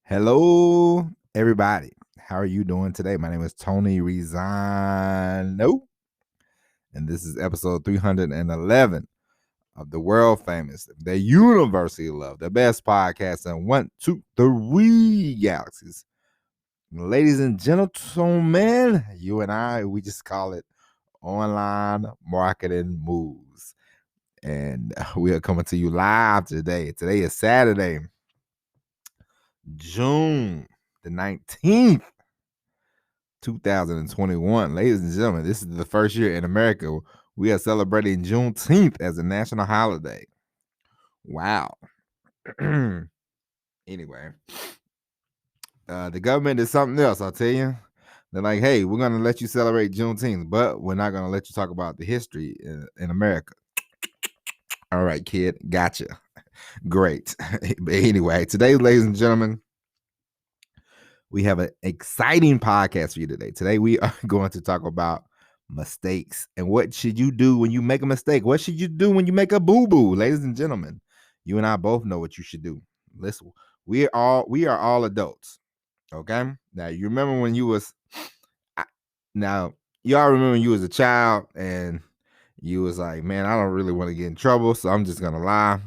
Hello, everybody. How are you doing today? My name is Tony Rizano, and this is episode 311 of the world famous, the University of Love, the best podcast in 1, 2, 3 galaxies. Ladies and gentlemen, you and I, we just call it online marketing moves. And we are coming to you live today. Today is Saturday, June the 19th. 2021. Ladies and gentlemen, this is the first year in America we are celebrating Juneteenth as a national holiday. Wow. Anyway, the government is something else, I'll tell you. They're like, hey, we're going to let you celebrate Juneteenth, but we're not going to let you talk about the history in America. All right, kid, gotcha. Great. But anyway, today, ladies and gentlemen, we have an exciting podcast for you today. Today, we are going to talk about mistakes and what should you do when you make a mistake. What should you do when you make a boo-boo? Ladies and gentlemen, you and I both know what you should do. Listen, we are all adults. Okay. Now you remember when you was now you all remember when you was a child and you was like, man, I don't really want to get in trouble, so I'm just gonna lie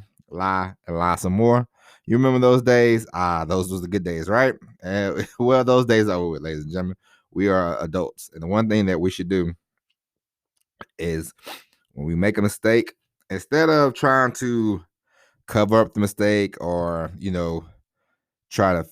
some more. You remember those days? Those was the good days, right? And well, those days are over with, ladies and gentlemen. We are adults, and the one thing that we should do is when we make a mistake, instead of trying to cover up the mistake or try to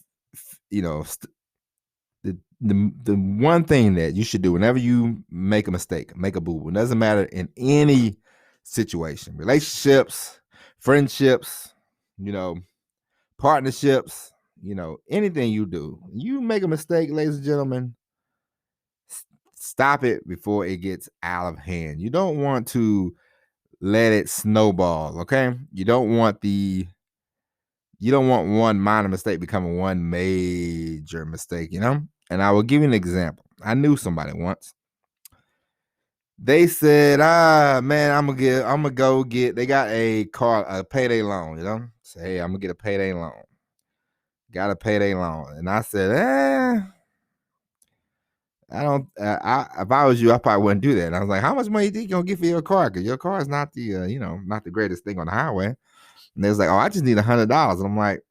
the one thing that you should do whenever you make a mistake, make a boo-boo. It doesn't matter in any situation, relationships, friendships, partnerships, anything you do. You make a mistake, ladies and gentlemen, stop it before it gets out of hand. You don't want to let it snowball, okay? You don't want one minor mistake becoming one major mistake, And I will give you an example. I knew somebody once. They said, man, I'm gonna go get, they got a payday loan, Say, hey, I'm gonna get a payday loan. Got a payday loan. And I said, I don't, if I was you, I probably wouldn't do that. And I was like, how much money do you gonna get for your car? Because your car is not the, not the greatest thing on the highway. And they was like, oh, I just need $100. And I'm like,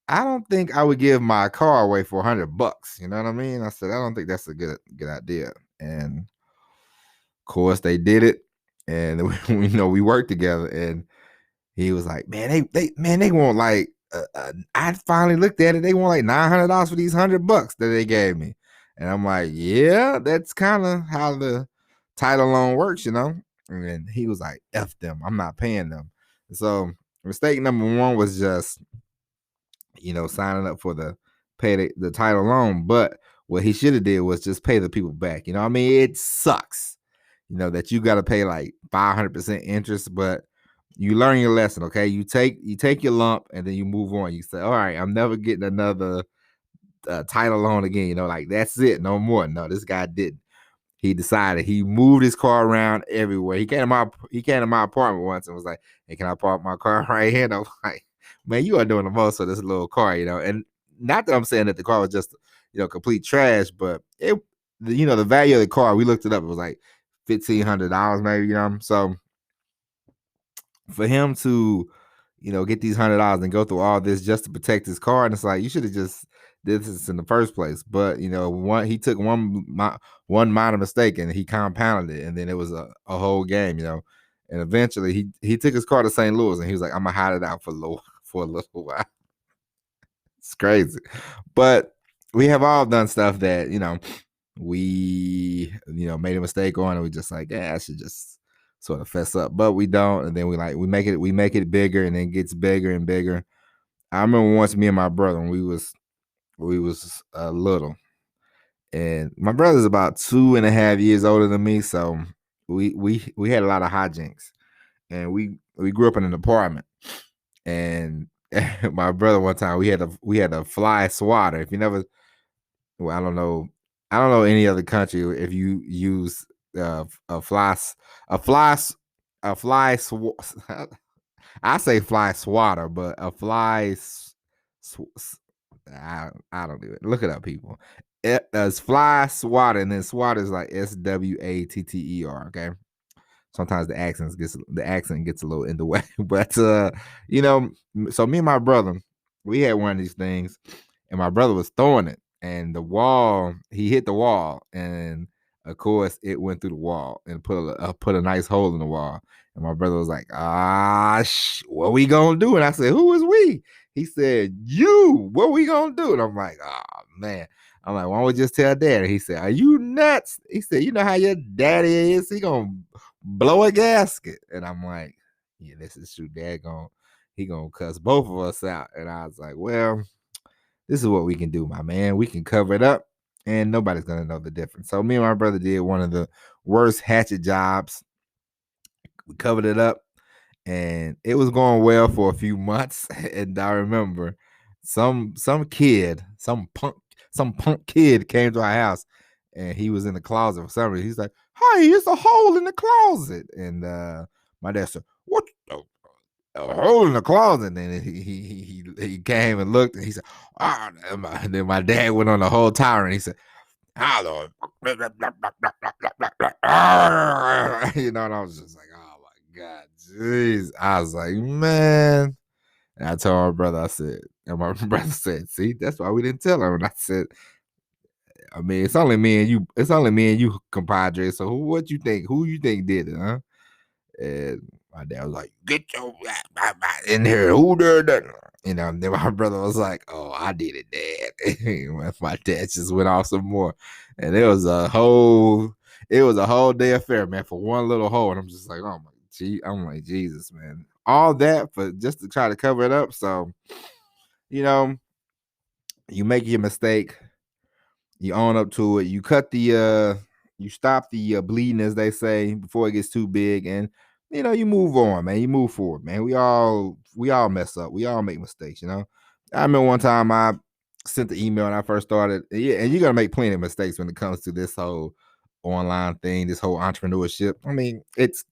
I don't think I would give my car away for $100. You know what I mean? I said, I don't think that's a good idea. And of course they did it. And we worked together. And he was like, man, they want like, I finally looked at it. They want like $900 for these $100 that they gave me. And I'm like, yeah, that's kind of how the title loan works, And he was like, F them. I'm not paying them. So mistake number one was just, signing up for the title loan. But what he should have did was just pay the people back. I mean, it sucks, that you got to pay like 500% interest, but you learn your lesson. Okay. You take your lump and then you move on. You say, all right, I'm never getting another title loan again. Like that's it. No more. No, this guy didn't. He decided, he moved his car around everywhere. He came to my apartment once and was like, hey, can I park my car right here? And I was like, man, you are doing the most for this little car, And not that I'm saying that the car was just, complete trash, but the value of the car, we looked it up. It was like $1,500 maybe, So for him to, get these $100 and go through all this just to protect his car, and it's like, you should have just did this in the first place. But he took one minor mistake and he compounded it, and then it was a whole game, And eventually he took his car to St. Louis and he was like, I'm gonna hide it out for a little while. It's crazy. But we have all done stuff that, we made a mistake on, and we just like, yeah, I should just sort of fess up. But we don't, and then we make it bigger, and then it gets bigger and bigger. I remember once me and my brother, when we was little, and my brother's about 2.5 years older than me, so we had a lot of hijinks, and we grew up in an apartment, and my brother, one time we had a fly swatter. If you never, well, I don't know any other country if you use a fly I say fly swatter, but a fly I don't do it. Look it up, people. It's Fly Swatter, and then Swatter is like Swatter. Okay. Sometimes the accent gets a little in the way, but you know, so me and my brother, we had one of these things, and my brother was throwing it, and the wall, he hit the wall, and of course it went through the wall and put a nice hole in the wall. And my brother was like, what we gonna do? And I said, who is we? He said, you. What we gonna do? And I'm like, oh man. I'm like, why don't we just tell dad? He said, are you nuts? He said, you know how your daddy is. He gonna blow a gasket. And I'm like, yeah, this is true. He gonna cuss both of us out. And I was like, well, this is what we can do, my man. We can cover it up and nobody's gonna know the difference. So me and my brother did one of the worst hatchet jobs. We covered it up and it was going well for a few months. And I remember some kid, some punk kid came to our house and he was in the closet for some reason. He's like, hey, it's a hole in the closet. And my dad said, what? A hole in the closet. And then he came and looked and he said, oh, and then my dad went on the whole tyrant. He said, hello. You know, and I was just like, oh my God, jeez. I was like, man. And I told my brother, I said, and my brother said, see, that's why we didn't tell him. And I said, I mean, it's only me and you, compadre. So what you think? Who you think did it, huh? And my dad was like, get your in here. Who did that? You know, and then my brother was like, oh, I did it, Dad. My dad just went off some more. And it was a whole day affair, man, for one little hole. And I'm just like, oh my I'm like, Jesus, man. All that for just to try to cover it up. So, you know, you make your mistake, you own up to it, you stop the bleeding, as they say, before it gets too big, and you know, you move on, man. You move forward, man. We all mess up. We all make mistakes, you know. I remember one time I sent the email when I first started. Yeah, and you're gonna make plenty of mistakes when it comes to this whole online thing, this whole entrepreneurship. I mean, it's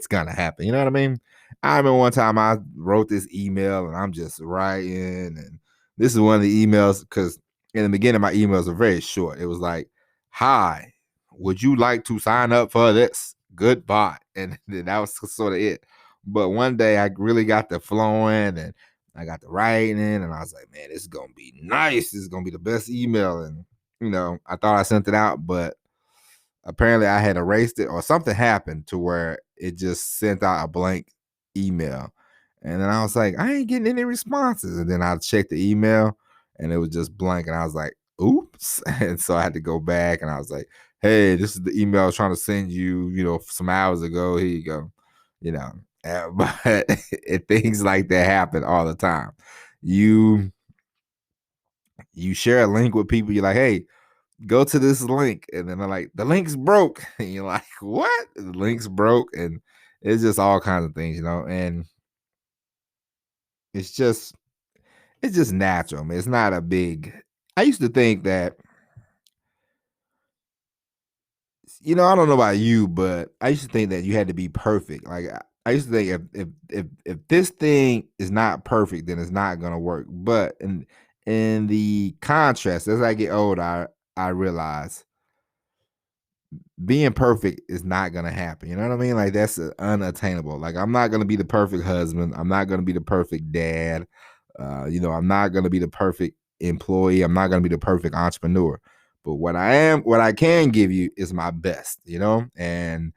gonna happen. You know what I mean? I remember one time I wrote this email and I'm just writing, and this is one of the emails because in the beginning my emails are very short. It was like, "Hi, would you like to sign up for this? Goodbye." And then that was sort of it. But one day I really got the flowing and I got the writing and I was like, man, this is gonna be nice. This is gonna be the best email. And you know, I thought I sent it out, but apparently I had erased it or something happened to where it just sent out a blank email. And then I was like, I ain't getting any responses. And then I checked the email and it was just blank. And I was like, oops. And so I had to go back and I was like, hey, this is the email I was trying to send you, you know, some hours ago. Here you go. You know, but things like that happen all the time. You share a link with people, you're like, hey, go to this link. And then they're like, the link's broke. And you're like, what? The link's broke. And it's just all kinds of things, you know, and it's just natural. I mean, it's not a big I used to think that, you know, I don't know about you, but I used to think that you had to be perfect. Like I used to think if this thing is not perfect, then it's not gonna work. But in the contrast, as I get older, I realize being perfect is not gonna happen. You know what I mean? Like that's unattainable. Like I'm not gonna be the perfect husband. I'm not gonna be the perfect dad. You know, I'm not gonna be the perfect employee. I'm not gonna be the perfect entrepreneur. But what I can give you is my best. You know, and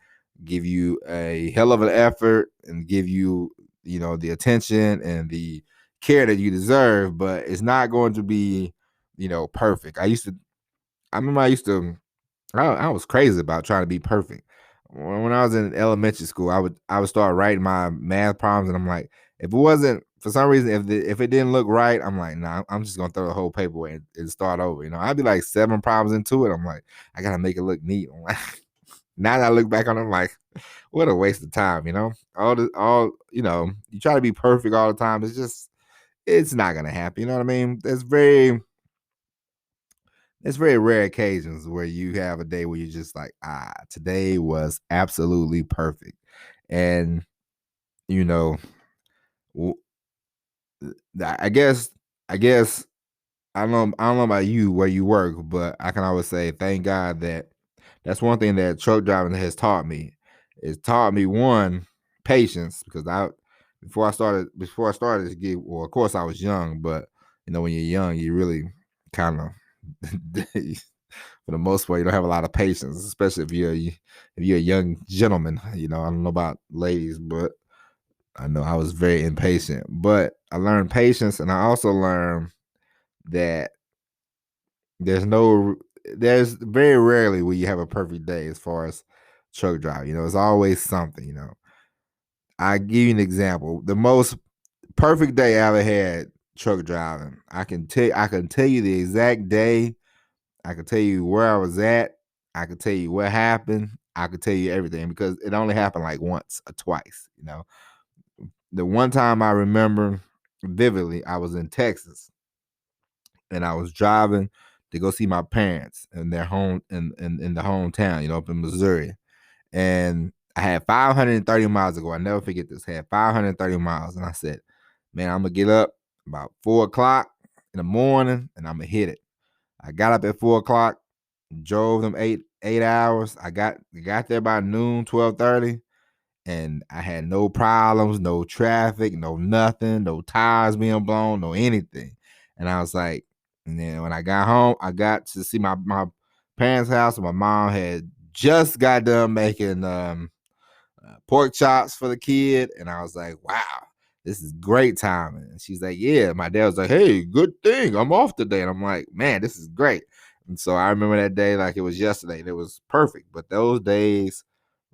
give you a hell of an effort and give you, you know, the attention and the care that you deserve. But it's not going to be, you know, perfect. I remember I used to I was crazy about trying to be perfect. When I was in elementary school, I would start writing my math problems, and I'm like, if it wasn't for some reason, if it didn't look right, I'm like, nah, I'm just gonna throw the whole paper away and start over. You know, I'd be like 7 problems into it. I'm like, I gotta make it look neat. I'm like, now that I look back on it, I'm like, what a waste of time. You know, all you know, you try to be perfect all the time. It's not gonna happen. You know what I mean? It's very rare occasions where you have a day where you're just like, today was absolutely perfect. And, you know, I guess I don't know about you where you work, but I can always say thank God that that's one thing that truck driving has taught me. It's taught me one, patience, because I before I started this gig, well, of course I was young, but when you're young, you really kind of for the most part you don't have a lot of patience, especially if you're a young gentleman. I don't know about ladies, but I know I was very impatient. But I learned patience, and I also learned that there's no there's very rarely will you have a perfect day as far as truck driving. It's always something. I give you an example. The most perfect day I ever had truck driving. I can tell you the exact day. I can tell you where I was at. I can tell you what happened. I can tell you everything because it only happened like once or twice. The one time I remember vividly, I was in Texas and I was driving to go see my parents in their home in the hometown, up in Missouri. And I had 530 miles to go. I never forget this. I had 530 miles. And I said, man, I'm gonna get up about 4 o'clock in the morning and I'm gonna hit it. I got up at 4 o'clock, drove them eight hours. I got there by noon, 12:30, and I had no problems, no traffic, no nothing, no tires being blown, no anything. And I was like, and then when I got home, I got to see my parents' house. And my mom had just got done making pork chops for the kid, and I was like, wow, this is great timing. And she's like, yeah. My dad was like, hey, good thing I'm off today. And I'm like, man, this is great. And so I remember that day like it was yesterday. And it was perfect. But those days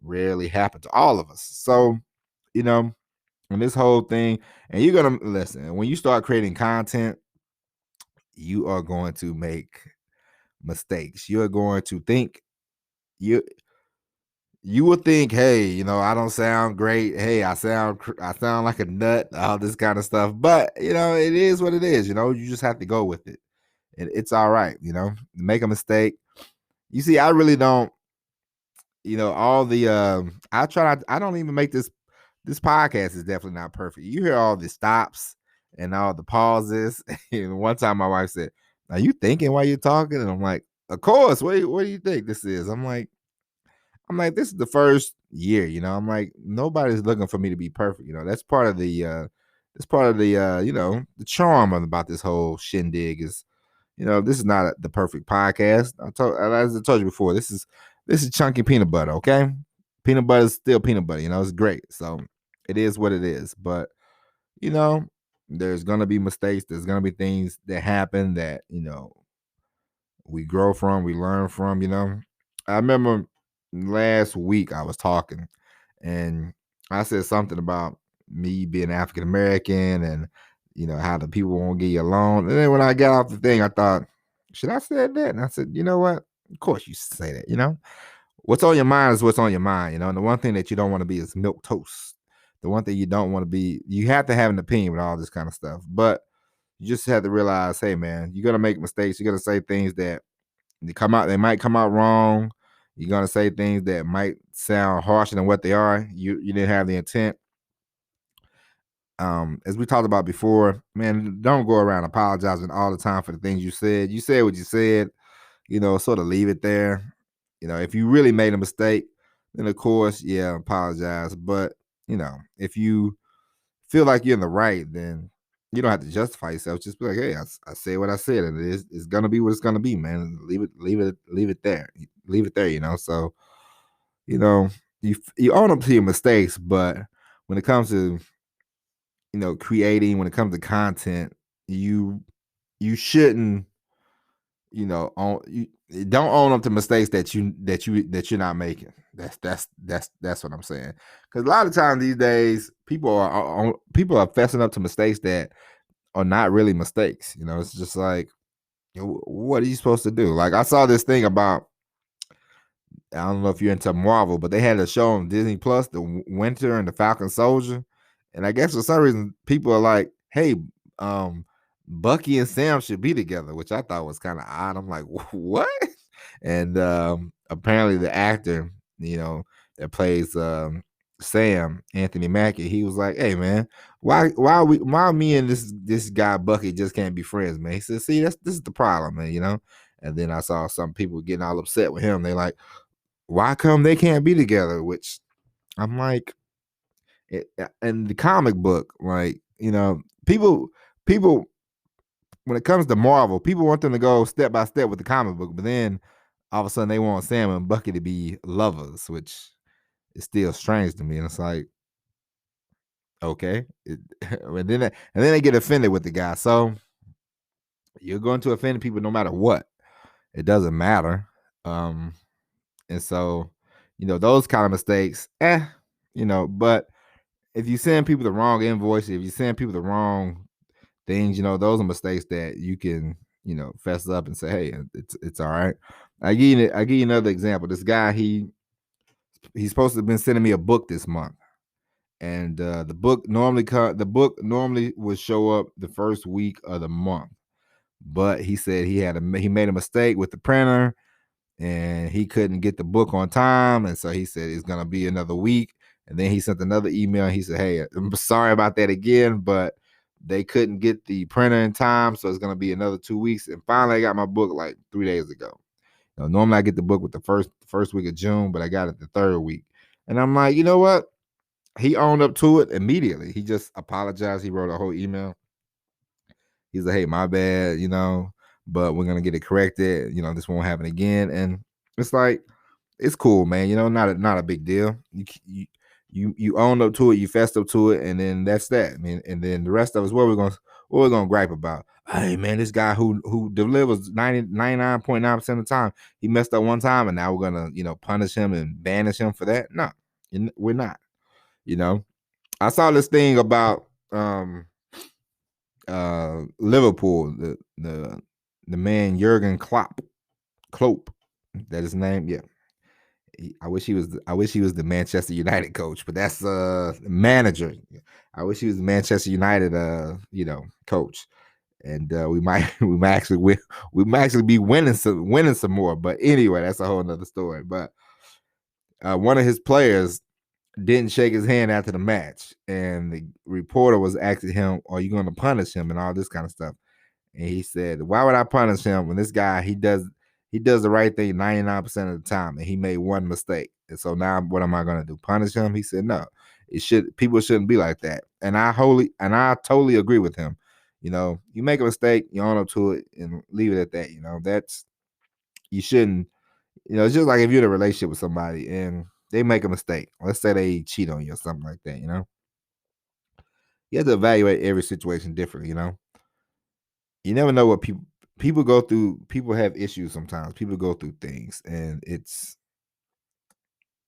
rarely happen to all of us. So, you know, and this whole thing, and you're gonna listen, when you start creating content, you are going to make mistakes. You're going to think you you would think, hey, I don't sound great. Hey, I sound like a nut, all this kind of stuff. But it is what it is. You just have to go with it, and it's all right. Make a mistake. You see, I really don't. All the I try not. I don't even make this. This podcast is definitely not perfect. You hear all the stops and all the pauses. And one time, my wife said, "Are you thinking while you're talking?" And I'm like, "Of course. What do you think this is?" I'm like, this is the first year. I'm like, nobody's looking for me to be perfect. That's part of the charm about this whole shindig is, this is not the perfect podcast. As I told you before, this is chunky peanut butter. Okay, peanut butter is still peanut butter. It's great. So it is what it is. But you know, there's gonna be mistakes. There's gonna be things that happen that we grow from, we learn from. I remember last week I was talking and I said something about me being African American and how the people won't get you along. And then when I got off the thing, I thought, should I say that? And I said, you know what? Of course you say that. What's on your mind is what's on your mind. And the one thing that you don't want to be is milk toast. The one thing you don't want to be, you have to have an opinion with all this kind of stuff. But you just have to realize, hey man, you're gonna make mistakes. You're gonna say things that they might come out wrong. You're gonna say things that might sound harsher than what they are. You didn't have the intent. As we talked about before, man, don't go around apologizing all the time for the things you said. You said what you said, sort of leave it there. If you really made a mistake, then of course, yeah, apologize. But, if you feel like you're in the right, then you don't have to justify yourself. Just be like, hey, I said what I said, and it's gonna be what it's gonna be, man. Leave it there. Leave it there, So, you know, you own up to your mistakes, but when it comes to creating, when it comes to content, you shouldn't, don't own up to mistakes that you're not making. That's what I'm saying. Because a lot of times these days, people are fessing up to mistakes that are not really mistakes. It's just like, what are you supposed to do? Like I saw this thing about, I don't know if you're into Marvel, but they had a show on Disney Plus, The Winter and the Falcon Soldier, and I guess for some reason people are like, hey, Bucky and Sam should be together, which I thought was kind of odd. I'm like, what? And apparently the actor, that plays Sam Anthony Mackie, he was like, "Hey man, why me and this guy Bucky just can't be friends, man?" He said, "See, this is the problem, man, you know." And then I saw some people getting all upset with him. They like, "Why come they can't be together?" Which I'm like, in the comic book, like, you know, people when it comes to Marvel, people want them to go step by step with the comic book, but then all of a sudden they want Sam and Bucky to be lovers, which is still strange to me. And it's like, okay, and then they get offended with the guy. So you're going to offend people no matter what. It doesn't matter. Um, and so, you know, those kind of mistakes, you know, but if you send people the wrong invoice, if you send people the wrong things, you know, those are mistakes that you can, you know, fess up and say, hey, it's all right. I give you another example. This guy, he's supposed to have been sending me a book this month. And the book normally would show up the first week of the month. But he said he made a mistake with the printer and he couldn't get the book on time. And so he said it's gonna be another week. And then he sent another email. And he said, "Hey, I'm sorry about that again, but they couldn't get the printer in time, so it's gonna be another 2 weeks." And finally, I got my book like 3 days ago. You know, normally I get the book with the first week of June, but I got it the third week. And I'm like, you know what? He owned up to it immediately. He just apologized. He wrote a whole email. He's like, "Hey, my bad, you know, but we're gonna get it corrected. You know, this won't happen again." And it's like, it's cool, man. You know, not a big deal. You owned up to it, you fessed up to it, and then that's that. I mean, and then the rest of us, what we're gonna gripe about? Hey, man, this guy who delivers 99.9% of the time, he messed up one time, and now we're gonna, you know, punish him and banish him for that? No, we're not. You know, I saw this thing about Liverpool, the man Jurgen Klopp, that his name, yeah. I wish he was the Manchester United coach, but that's manager. I wish he was the Manchester United you know, coach. And we might we might actually be winning some more. But anyway, that's a whole nother story. But one of his players didn't shake his hand after the match, and the reporter was asking him, "Are you going to punish him?" and all this kind of stuff. And he said, "Why would I punish him when this guy he does the right thing 99% of the time, and he made one mistake? And so now what am I going to do? Punish him?" He said, "No, people shouldn't be like that." And I totally agree with him. You know, you make a mistake, you own up to it, and leave it at that. You know, you shouldn't. You know, it's just like if you're in a relationship with somebody and they make a mistake. Let's say they cheat on you or something like that. You know, you have to evaluate every situation differently. You know, you never know what people go through. People have issues sometimes. People go through things, and it's,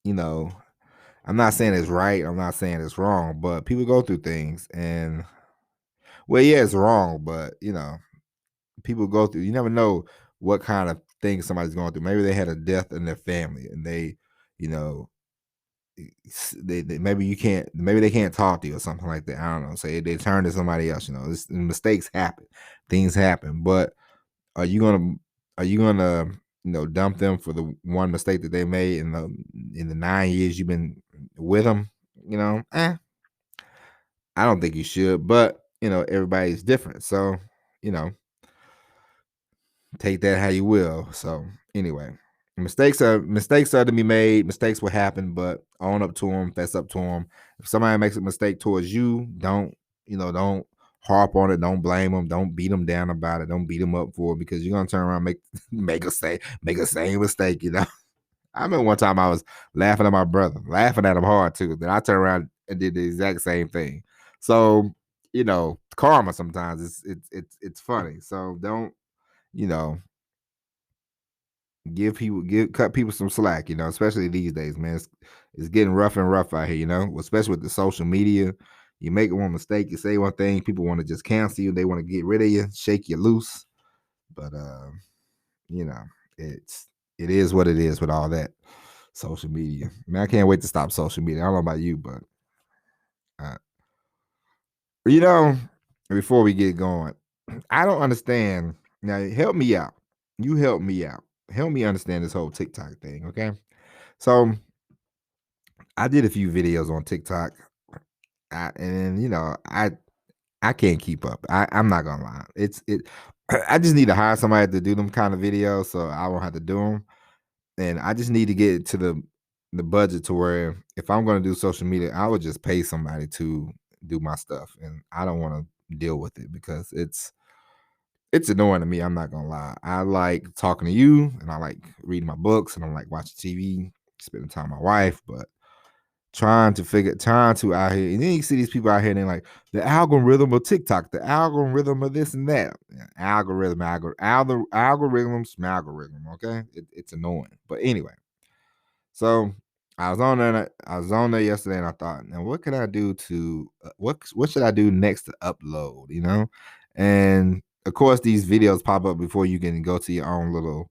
you know, I'm not saying it's right. I'm not saying it's wrong, but people go through things, and well, yeah, it's wrong, but you know, people go through. You never know what kind of thing somebody's going through. Maybe they had a death in their family, and they, you know, maybe they can't talk to you or something like that. I don't know. Say they turn to somebody else. You know, mistakes happen, things happen, but are you gonna you know, dump them for the one mistake that they made in the 9 years you've been with them? You know, I don't think you should. But you know, everybody's different, so you know, take that how you will. So anyway, mistakes are to be made. Mistakes will happen, but own up to them, fess up to them. If somebody makes a mistake towards you, don't harp on it. Don't blame them. Don't beat them down about it. Don't beat them up for it, because you're gonna turn around and make a same mistake. You know, I remember one time I was laughing at my brother, laughing at him hard too. Then I turned around and did the exact same thing. So you know, karma sometimes it's funny. So don't, you know, cut people some slack, you know, especially these days, man. It's getting rough and rough out here, you know, especially with the social media. You make one mistake, you say one thing, people want to just cancel you, they want to get rid of you, shake you loose. But you know, it is what it is with all that social media. Man, I can't wait to stop social media. I don't know about you, but uh, you know, before we get going, I don't understand. Now, help me out. You help me out. Help me understand this whole TikTok thing, okay? So I did a few videos on TikTok, and I can't keep up. I'm not gonna lie. I just need to hire somebody to do them kind of videos, so I won't have to do them. And I just need to get to the budget to where if I'm gonna do social media, I would just pay somebody to do my stuff, and I don't want to deal with it because it's annoying to me. I'm not gonna lie. I like talking to you, and I like reading my books, and I like watching TV, spending time with my wife, but trying to out here, and then you see these people out here, and they're like the algorithm of TikTok, the algorithm of this and that, algorithm. Okay, it's annoying, but anyway. So I was on there yesterday, and I thought, now what can I do to what should I do next to upload? And of course these videos pop up before you can go to your own little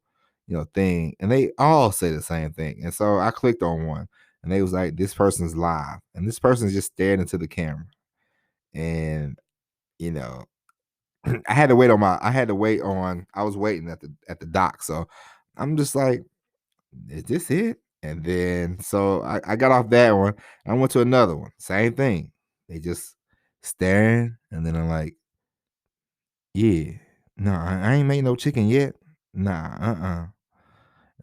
thing, and they all say the same thing. And so I clicked on one, and they was like, this person's live, and this person's just staring into the camera, and you know. I was waiting at the dock. So I'm just like, is this it? And then so I got off that one. I went to another one. Same thing. They just staring, and then I'm like, yeah, no, I ain't made no chicken yet. Nah,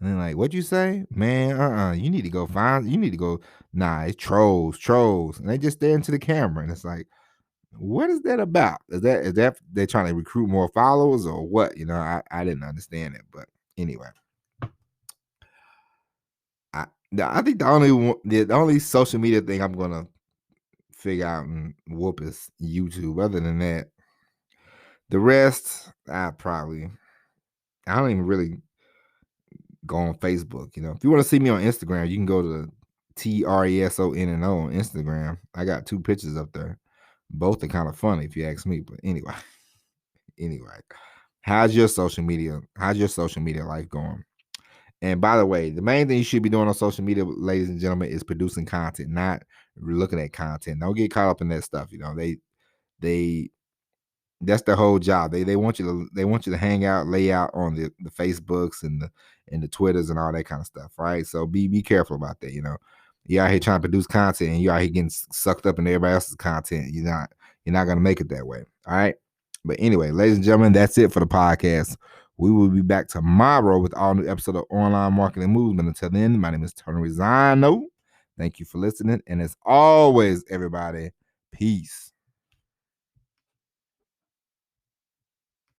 And then like, what you say, man? You need to go find. You need to go. Nah, it's trolls, and they just stare into the camera, and it's like, what is that about? Is that they're trying to recruit more followers or what? I didn't understand it, but anyway. I think the only social media thing I'm gonna figure out and whoop is YouTube. Other than that, the rest I don't even really go on Facebook. If you want to see me on Instagram, you can go to TRESONNO on Instagram. I got 2 pictures up there. Both are kind of funny if you ask me. But anyway, how's your social media life going? And by the way, the main thing you should be doing on social media, ladies and gentlemen, is producing content, not looking at content. Don't get caught up in that stuff. They that's their whole job. They want you to hang out, lay out on the Facebooks and the Twitters and all that kind of stuff, right? So be careful about that. You out here trying to produce content, and you out here getting sucked up in everybody else's content. You're not gonna make it that way. All right. But anyway, ladies and gentlemen, that's it for the podcast. We will be back tomorrow with all new episode of Online Marketing Movement. Until then, my name is Tony Rizzano. Thank you for listening. And as always, everybody, peace.